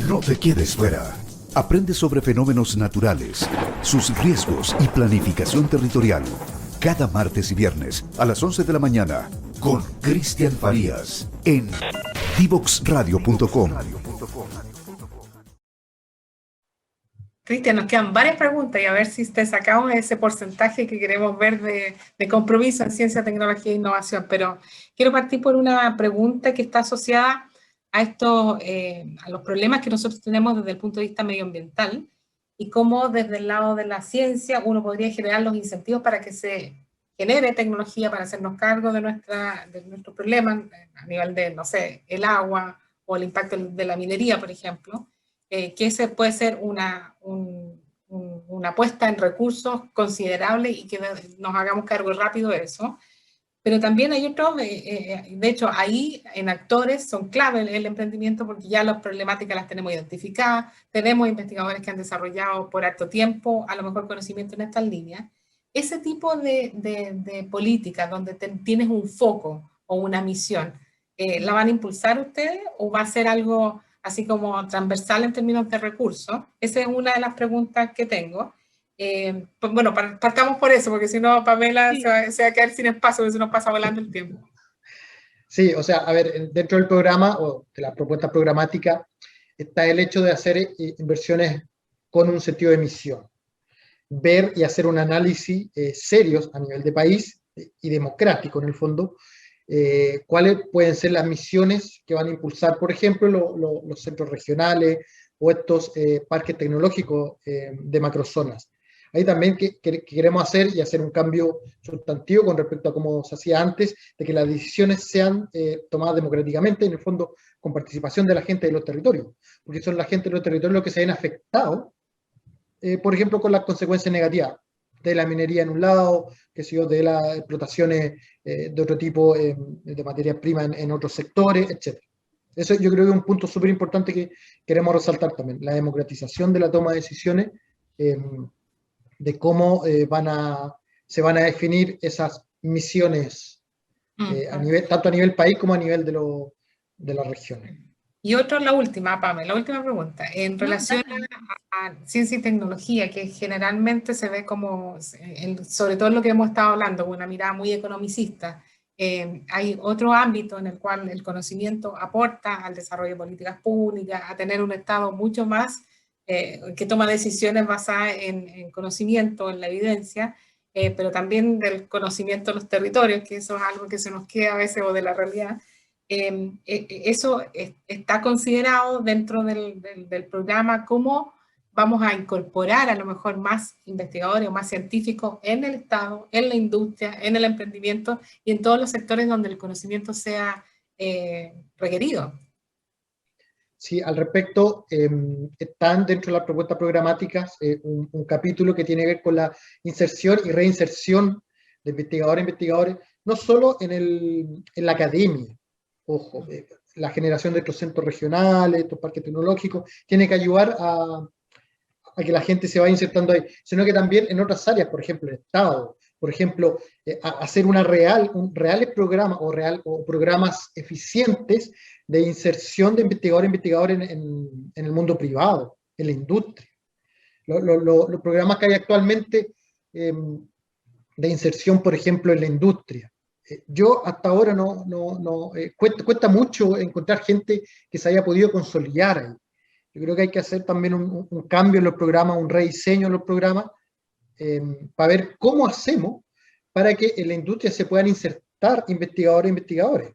No te quedes fuera. Aprende sobre fenómenos naturales, sus riesgos y planificación territorial. Cada martes y viernes a las 11 de la mañana con Cristian Farías en divoxradio.com. Cristian, nos quedan varias preguntas y a ver si te sacamos ese porcentaje que queremos ver de compromiso en ciencia, tecnología e innovación. Pero quiero partir por una pregunta que está asociada a a los problemas que nosotros tenemos desde el punto de vista medioambiental y cómo desde el lado de la ciencia uno podría generar los incentivos para que se genere tecnología para hacernos cargo de nuestros problemas a nivel de, no sé, el agua o el impacto de la minería, por ejemplo. Que ese puede ser una apuesta en recursos considerable y que nos hagamos cargo rápido de eso. Pero también hay otros, de hecho, ahí en actores son clave el emprendimiento porque ya las problemáticas las tenemos identificadas, tenemos investigadores que han desarrollado por harto tiempo, a lo mejor conocimiento en estas líneas. Ese tipo de políticas donde tienes un foco o una misión, ¿la van a impulsar ustedes o va a ser algo así como transversal en términos de recursos? Esa es una de las preguntas que tengo. Pues bueno, partamos por eso, porque si no, Pamela Sí. se va a quedar sin espacio, porque se nos pasa volando el tiempo. Sí, o sea, a ver, dentro del programa o de la propuesta programática está el hecho de hacer inversiones con un sentido de misión. Ver y hacer un análisis serios a nivel de país y democrático en el fondo, cuáles pueden ser las misiones que van a impulsar, por ejemplo, los centros regionales o estos parques tecnológicos de macrozonas. Ahí también que queremos hacer y hacer un cambio sustantivo con respecto a cómo se hacía antes, de que las decisiones sean tomadas democráticamente, en el fondo con participación de la gente de los territorios, porque son la gente de los territorios los que se ven afectados, por ejemplo, con las consecuencias negativas de la minería en un lado, que sé yo, de las explotaciones de otro tipo de materias primas en otros sectores, etc. Eso yo creo que es un punto súper importante que queremos resaltar también, la democratización de la toma de decisiones, de cómo se van a definir esas misiones tanto a nivel país como a nivel de las regiones. Y otra, la última, Pamela, la última pregunta. En relación a ciencia y tecnología, que generalmente se ve como, sobre todo en lo que hemos estado hablando, con una mirada muy economicista, hay otro ámbito en el cual el conocimiento aporta al desarrollo de políticas públicas, a tener un Estado mucho más que toma decisiones basadas en conocimiento, en la evidencia, pero también del conocimiento de los territorios, que eso es algo que se nos queda a veces o de la realidad. Eso está considerado dentro del programa, cómo vamos a incorporar a lo mejor más investigadores o más científicos en el Estado, en la industria, en el emprendimiento y en todos los sectores donde el conocimiento sea requerido. Sí, al respecto, están dentro de las propuestas programáticas un capítulo que tiene que ver con la inserción y reinserción de investigadores, no solo en la academia. Ojo, la generación de estos centros regionales, estos parques tecnológicos, tiene que ayudar a que la gente se vaya insertando ahí, sino que también en otras áreas, por ejemplo, el Estado, por ejemplo, hacer un reales programas o programas eficientes de inserción de investigadores en el mundo privado, en la industria. Los programas que hay actualmente de inserción, por ejemplo, en la industria. Yo hasta ahora cuesta mucho encontrar gente que se haya podido consolidar ahí. Yo creo que hay que hacer también un cambio en los programas, un rediseño en los programas, para ver cómo hacemos para que en la industria se puedan insertar investigadores e investigadores.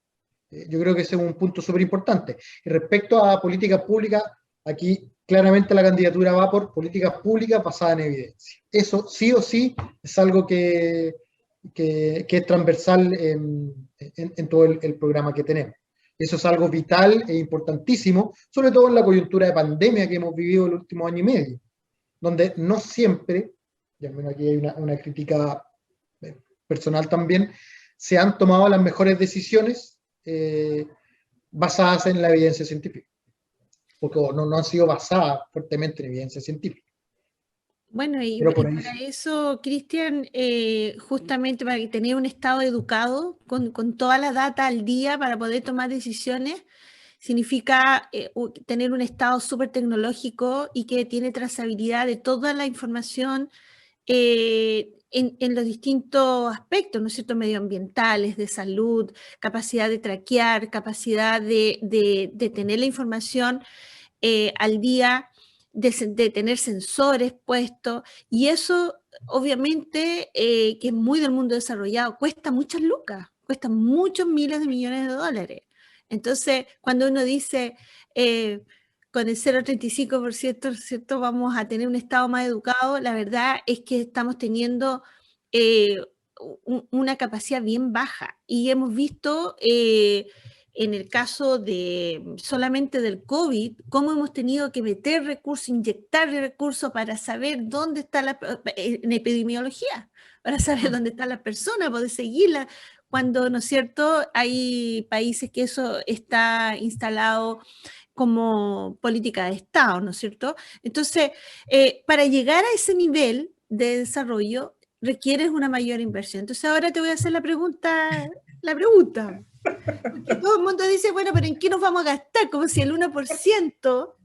Yo creo que ese es un punto súper importante. Y respecto a políticas públicas, aquí claramente la candidatura va por políticas públicas basadas en evidencia. Eso sí o sí es algo que es transversal en todo el programa que tenemos. Eso es algo vital e importantísimo, sobre todo en la coyuntura de pandemia que hemos vivido el último año y medio, donde no siempre, y al menos aquí hay una crítica personal también, se han tomado las mejores decisiones basadas en la evidencia científica, porque no han sido basadas fuertemente en evidencia científica. Bueno, y Pero por para eso, Cristian, justamente para que tener un Estado educado con toda la data al día para poder tomar decisiones, significa tener un Estado súper tecnológico y que tiene trazabilidad de toda la información en los distintos aspectos, ¿no es cierto?, medioambientales, de salud, capacidad de traquear, capacidad de tener la información al día, de tener sensores puestos, y eso obviamente, que es muy del mundo desarrollado, cuesta muchas lucas, cuesta muchos miles de millones de dólares. Entonces, cuando uno dice, con el 0,35%, ¿cierto?, vamos a tener un Estado más educado, la verdad es que estamos teniendo una capacidad bien baja, y hemos visto en el caso solamente del COVID, cómo hemos tenido que meter recursos, inyectar recursos para saber dónde está en epidemiología, para saber dónde está la persona, poder seguirla, cuando, ¿no es cierto?, hay países que eso está instalado como política de Estado, ¿no es cierto? Entonces, para llegar a ese nivel de desarrollo, requieres una mayor inversión. Entonces, ahora te voy a hacer la pregunta. Porque todo el mundo dice, bueno, pero ¿en qué nos vamos a gastar? Como si el 1%,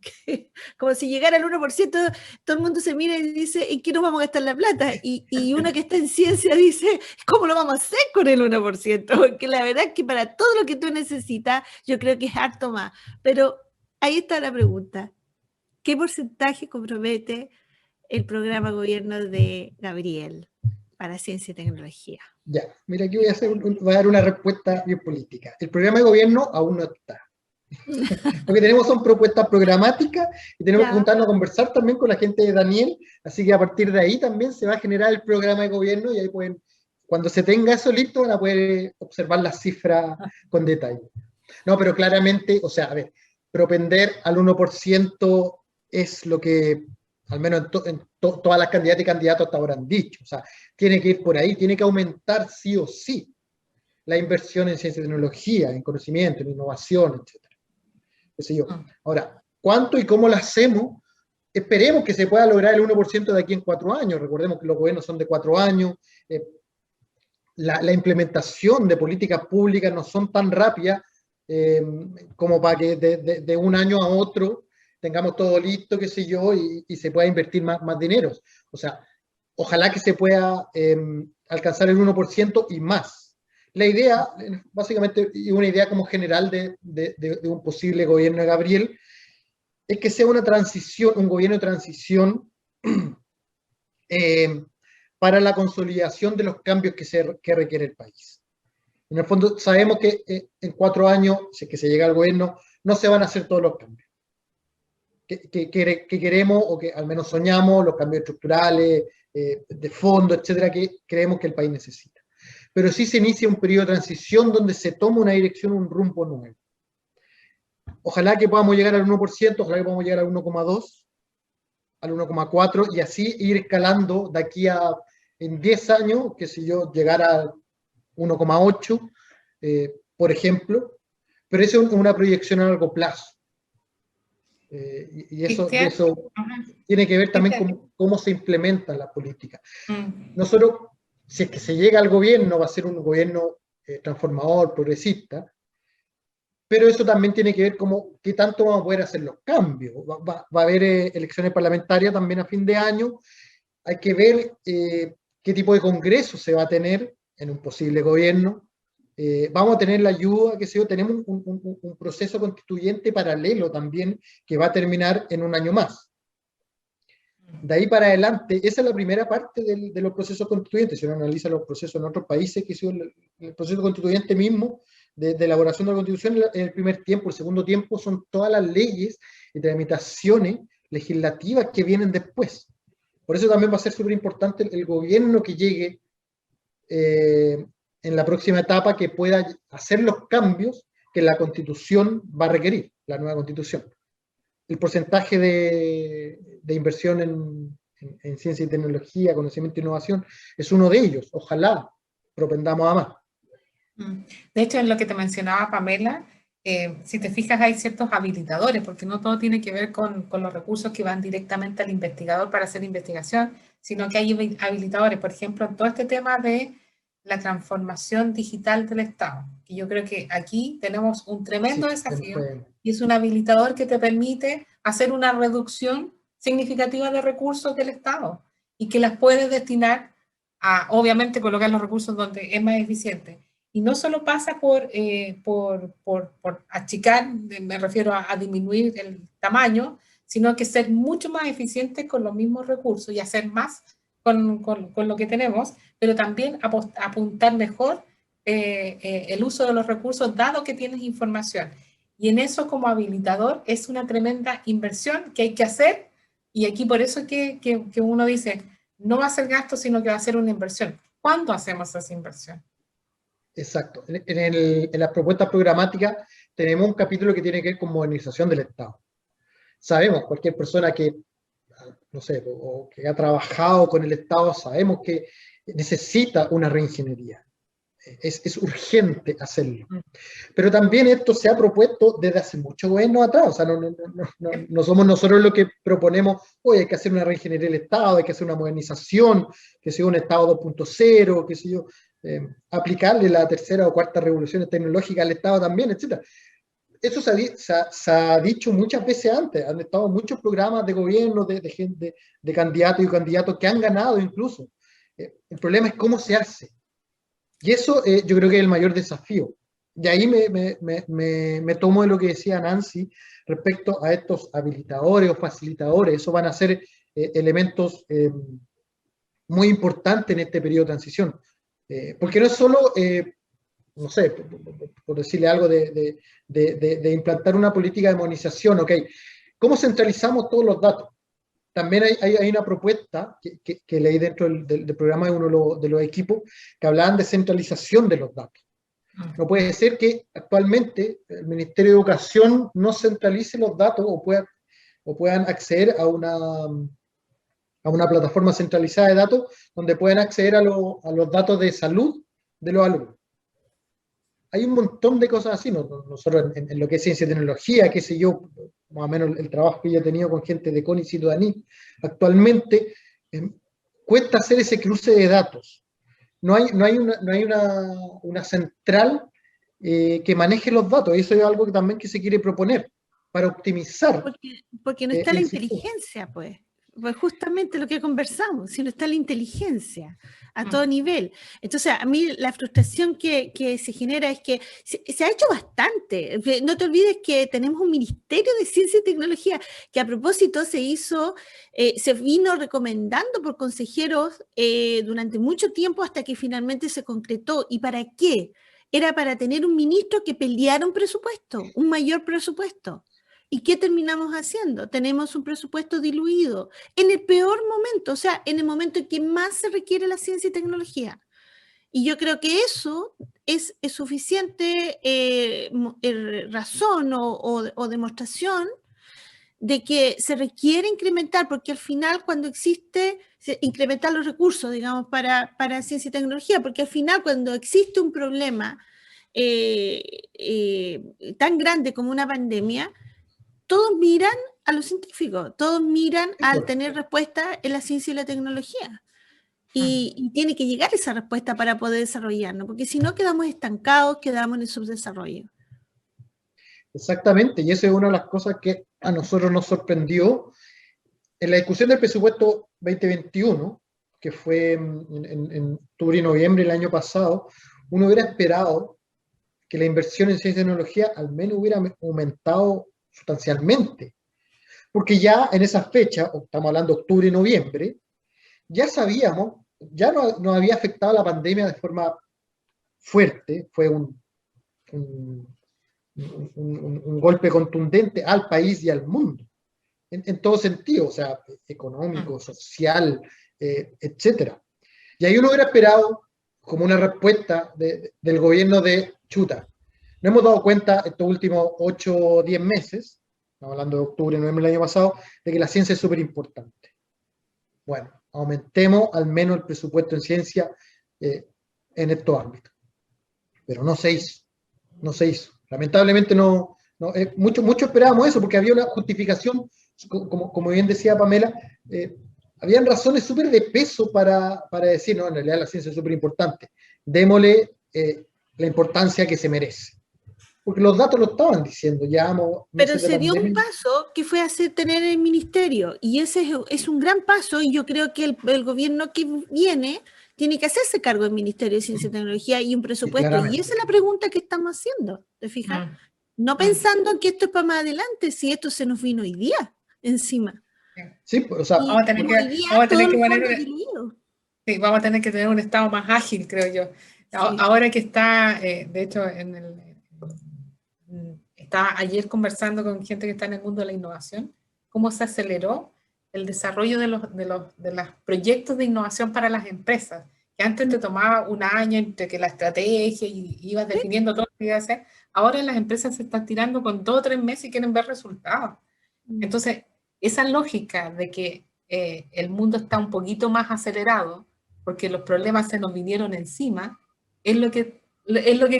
como si llegara al 1%, todo el mundo se mira y dice, ¿en qué nos vamos a gastar la plata? Y uno que está en ciencia dice, ¿cómo lo vamos a hacer con el 1%? Porque la verdad es que para todo lo que tú necesitas, yo creo que es harto más. Pero ahí está la pregunta. ¿Qué porcentaje compromete el programa de gobierno de Gabriel para ciencia y tecnología? Ya, mira, aquí voy a dar una respuesta bien política. El programa de gobierno aún no está. Lo que tenemos son propuestas programáticas y tenemos que juntarnos a conversar también con la gente de Daniel, así que a partir de ahí también se va a generar el programa de gobierno y ahí pueden, cuando se tenga eso listo, van a poder observar las cifras con detalle. No, pero claramente, o sea, a ver, propender al 1% es lo que, al menos en todas las candidatas y candidatos hasta ahora han dicho, o sea, tiene que ir por ahí, tiene que aumentar sí o sí la inversión en ciencia y tecnología, en conocimiento, en innovación, etc. Qué sé yo. Ahora, ¿cuánto y cómo lo hacemos? Esperemos que se pueda lograr el 1% de aquí en 4 años, recordemos que los gobiernos son de 4 años, la implementación de políticas públicas no son tan rápidas como para que de un año a otro tengamos todo listo, qué sé yo, y se pueda invertir más dinero. O sea, ojalá que se pueda alcanzar el 1% y más. La idea, básicamente, y una idea como general de un posible gobierno de Gabriel, es que sea una transición, un gobierno de transición para la consolidación de los cambios que requiere el país. En el fondo, sabemos que en 4 años, si es que se llega al gobierno, no se van a hacer todos los cambios que queremos, o que al menos soñamos, los cambios estructurales, de fondo, etcétera, que creemos que el país necesita. Pero sí se inicia un periodo de transición donde se toma una dirección, un rumbo nuevo. Ojalá que podamos llegar al 1%, ojalá que podamos llegar al 1,2%, al 1,4%, y así ir escalando de aquí a, en 10 años, que si yo llegara al 1,8%, por ejemplo, pero eso es una proyección a largo plazo. Y eso tiene que ver también con cómo se implementa la política. Nosotros, si es que se llega al gobierno, va a ser un gobierno transformador, progresista, pero eso también tiene que ver con qué tanto vamos a poder hacer los cambios. Va a haber elecciones parlamentarias también a fin de año, hay que ver qué tipo de congreso se va a tener en un posible gobierno. Vamos a tener la ayuda, qué sé yo, tenemos un proceso constituyente paralelo también que va a terminar en un año más. De ahí para adelante, esa es la primera parte de los procesos constituyentes. Si uno analiza los procesos en otros países, que el proceso constituyente mismo, de elaboración de la Constitución, en el primer tiempo. El segundo tiempo son todas las leyes y tramitaciones legislativas que vienen después. Por eso también va a ser súper importante el gobierno que llegue en la próxima etapa, que pueda hacer los cambios que la Constitución va a requerir, la nueva Constitución. El porcentaje de inversión en ciencia y tecnología, conocimiento e innovación, es uno de ellos. Ojalá propendamos a más. De hecho, en lo que te mencionaba Pamela, si te fijas, hay ciertos habilitadores, porque no todo tiene que ver con los recursos que van directamente al investigador para hacer investigación, sino que hay habilitadores. Por ejemplo, en todo este tema de la transformación digital del Estado. Y yo creo que aquí tenemos un tremendo desafío y es un habilitador que te permite hacer una reducción significativa de recursos del Estado y que las puedes destinar a, obviamente, colocar los recursos donde es más eficiente. Y no solo pasa por achicar, me refiero a disminuir el tamaño, sino que ser mucho más eficiente con los mismos recursos y hacer más con lo que tenemos, pero también apuntar mejor el uso de los recursos dado que tienes información. Y en eso como habilitador es una tremenda inversión que hay que hacer, y aquí por eso que uno dice, no va a ser gasto, sino que va a ser una inversión. ¿Cuándo hacemos esa inversión? Exacto. En las propuestas programáticas tenemos un capítulo que tiene que ver con modernización del Estado. Sabemos, cualquier persona que, no sé, o que ha trabajado con el Estado, sabemos que necesita una reingeniería. Es urgente hacerlo. Pero también esto se ha propuesto desde hace muchos años atrás. O sea, no somos nosotros los que proponemos, oye, hay que hacer una reingeniería del Estado, hay que hacer una modernización, que sea un Estado 2.0, que sea aplicarle la tercera o cuarta revolución tecnológica al Estado también, etc. Eso se ha dicho muchas veces antes. Han estado muchos programas de gobierno, de candidatos y candidatos que han ganado incluso. El problema es cómo se hace. Y eso yo creo que es el mayor desafío. Y ahí me tomo de lo que decía Nancy respecto a estos habilitadores o facilitadores. Eso van a ser elementos muy importantes en este periodo de transición. Porque no es solo, no sé, por decirle algo de implantar una política de modernización, ok, ¿cómo centralizamos todos los datos? También hay una propuesta que leí dentro del programa de uno de los equipos que hablaban de centralización de los datos. No puede ser que actualmente el Ministerio de Educación no centralice los datos o puedan acceder a una plataforma centralizada de datos donde puedan acceder a los datos de salud de los alumnos. Hay un montón de cosas así. Nosotros en lo que es ciencia y tecnología, qué sé yo, más o menos el trabajo que yo he tenido con gente de CONICET y Daní, actualmente cuesta hacer ese cruce de datos. No hay una central que maneje los datos, y eso es algo que también que se quiere proponer para optimizar. Porque no está la inteligencia, pues justamente lo que conversamos, si no está la inteligencia a todo nivel. Entonces, a mí la frustración que se genera es que se ha hecho bastante. No te olvides que tenemos un Ministerio de Ciencia y Tecnología que a propósito se vino recomendando por consejeros durante mucho tiempo hasta que finalmente se concretó. ¿Y para qué? Era para tener un ministro que peleara un presupuesto, un mayor presupuesto. ¿Y qué terminamos haciendo? Tenemos un presupuesto diluido en el peor momento, o sea, en el momento en que más se requiere la ciencia y tecnología. Y yo creo que eso es suficiente razón o demostración de que se requiere incrementar, porque al final cuando incrementar los recursos, digamos, para ciencia y tecnología, porque al final cuando existe un problema tan grande como una pandemia, todos miran a los científicos, todos miran al tener respuesta en la ciencia y la tecnología. Y tiene que llegar esa respuesta para poder desarrollarnos, porque si no quedamos estancados, quedamos en el subdesarrollo. Exactamente, y esa es una de las cosas que a nosotros nos sorprendió en la discusión del presupuesto 2021, que fue en octubre y noviembre del año pasado. Uno hubiera esperado que la inversión en ciencia y tecnología al menos hubiera aumentado sustancialmente, porque ya en esa fecha, estamos hablando de octubre y noviembre, ya sabíamos, ya no había afectado la pandemia de forma fuerte, fue un golpe contundente al país y al mundo, en todo sentido, o sea, económico, social, etcétera. Y ahí uno hubiera esperado como una respuesta del gobierno de chuta. Nos hemos dado cuenta estos últimos 8 o 10 meses, estamos hablando de octubre, noviembre del año pasado, de que la ciencia es súper importante. Bueno, aumentemos al menos el presupuesto en ciencia en estos ámbitos. Pero no se hizo, no se hizo. Lamentablemente mucho esperábamos eso, porque había una justificación, como bien decía Pamela, habían razones súper de peso para decir, no, en realidad la ciencia es súper importante. démosle la importancia que se merece. Porque los datos lo estaban diciendo, llevamos Pero meses de se dio un pandemia. paso que fue tener el ministerio, y ese es un gran paso, y yo creo que el gobierno que viene tiene que hacerse cargo del Ministerio de Ciencia y Tecnología y un presupuesto, claramente. y esa es la pregunta que estamos haciendo, ¿te fijas? No pensando en que esto es para más adelante, si esto se nos vino hoy día encima. Sí, o sea, Vamos a tener Hoy día vamos a tener todo que el poner fondo diluido. sí, vamos a tener que tener un estado más ágil, creo yo. Ahora que está, de hecho, estaba ayer conversando con gente que está en el mundo de la innovación, cómo se aceleró el desarrollo de los proyectos de innovación para las empresas, que antes te tomaba un año entre que la estrategia y ibas definiendo todo lo que ibas a hacer. Ahora las empresas se están tirando con 2 o 3 meses y quieren ver resultados. Entonces, esa lógica de que el mundo está un poquito más acelerado, porque los problemas se nos vinieron encima, es lo que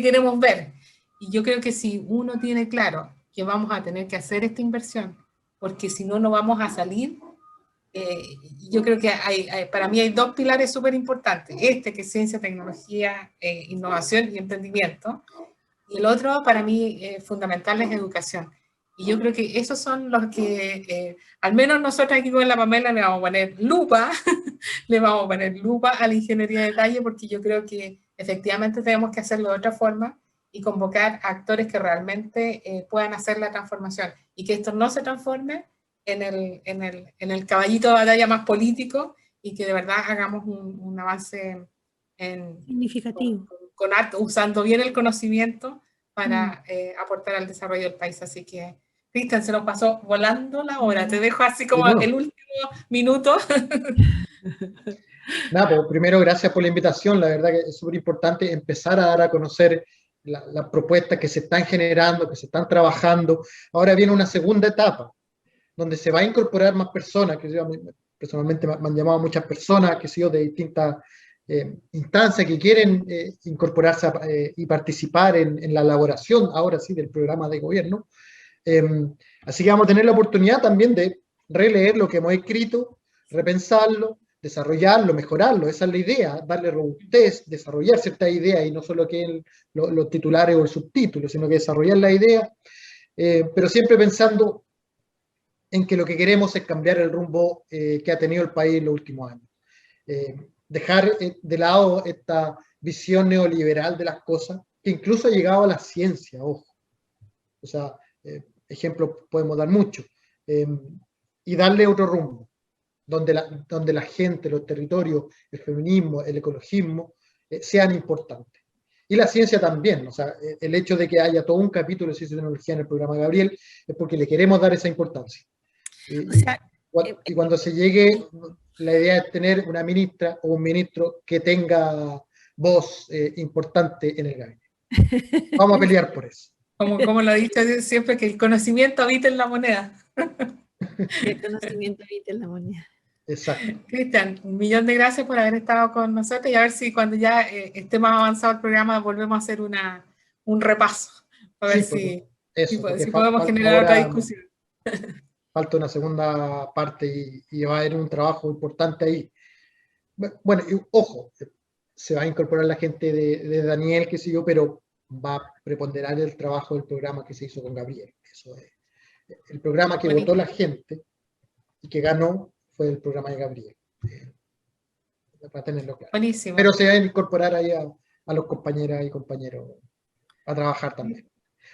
queremos ver. Y yo creo que si uno tiene claro que vamos a tener que hacer esta inversión, porque si no, no vamos a salir, yo creo que para mí hay 2 pilares súper importantes. Que es ciencia, tecnología, innovación y emprendimiento. Y el otro, para mí, fundamental es educación. Y yo creo que esos son los que, al menos nosotros aquí con la Pamela le vamos a poner lupa, le vamos a poner lupa a la ingeniería de detalle, porque yo creo que efectivamente tenemos que hacerlo de otra forma y convocar a actores que realmente puedan hacer la transformación y que esto no se transforme en el caballito de batalla más político y que de verdad hagamos un avance significativo. Usando bien el conocimiento para aportar al desarrollo del país. Así que, Cristian, se nos pasó volando la hora. Te dejo así como el último minuto. Nada, pues primero gracias por la invitación. La verdad que es súper importante empezar a dar a conocer las propuestas que se están generando, que se están trabajando. Ahora viene una segunda etapa, donde se va a incorporar más personas, que yo, personalmente me han llamado muchas personas, que sido de distintas instancias que quieren incorporarse y participar en la elaboración, ahora sí, del programa de gobierno. Así que vamos a tener la oportunidad también de releer lo que hemos escrito, repensarlo, desarrollarlo, mejorarlo. Esa es la idea, darle robustez, desarrollar ciertas ideas y no solo que los titulares o el subtítulo, sino que desarrollar la idea, pero siempre pensando en que lo que queremos es cambiar el rumbo que ha tenido el país en los últimos años. Dejar de lado esta visión neoliberal de las cosas, que incluso ha llegado a la ciencia, ojo. O sea, ejemplos podemos dar muchos. Y darle otro rumbo, donde la gente, los territorios, el feminismo, el ecologismo, sean importantes. Y la ciencia también, o sea, el hecho de que haya todo un capítulo de ciencia y tecnología en el programa Gabriel es porque le queremos dar esa importancia. Y cuando se llegue, la idea es tener una ministra o un ministro que tenga voz importante en el gabinete. Vamos a pelear por eso. Como lo he dicho siempre, que el conocimiento habita en la moneda. El conocimiento habita en la moneda. Exacto. Cristian, 1.000.000 de gracias por haber estado con nosotros y a ver si cuando ya esté más avanzado el programa volvemos a hacer un repaso. A ver si podemos generar otra discusión. Falta una segunda parte y va a haber un trabajo importante ahí. Bueno, y, ojo, se va a incorporar la gente de Daniel, qué sé yo, pero va a preponderar el trabajo del programa que se hizo con Gabriel. Eso es. El programa que votó la gente y que ganó fue el programa de Gabriel. Para tenerlo claro. Buenísimo. Pero se va a incorporar ahí a los compañeras y compañeros a trabajar también.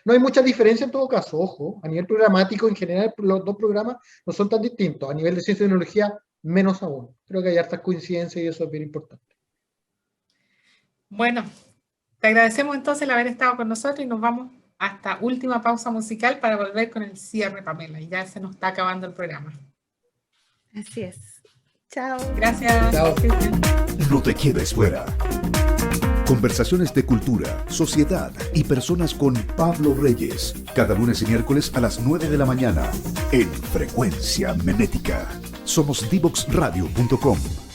No hay mucha diferencia en todo caso, ojo, a nivel programático en general los dos programas no son tan distintos, a nivel de ciencia y tecnología menos aún. Creo que hay hartas coincidencias y eso es bien importante. Bueno, te agradecemos entonces el haber estado con nosotros y nos vamos hasta última pausa musical para volver con el cierre, Pamela, y ya se nos está acabando el programa. Así es. Chao. Gracias. Chao. No te quedes fuera. Conversaciones de cultura, sociedad y personas con Pablo Reyes. Cada lunes y miércoles a las 9 de la mañana en Frecuencia Memética. Somos divoxradio.com.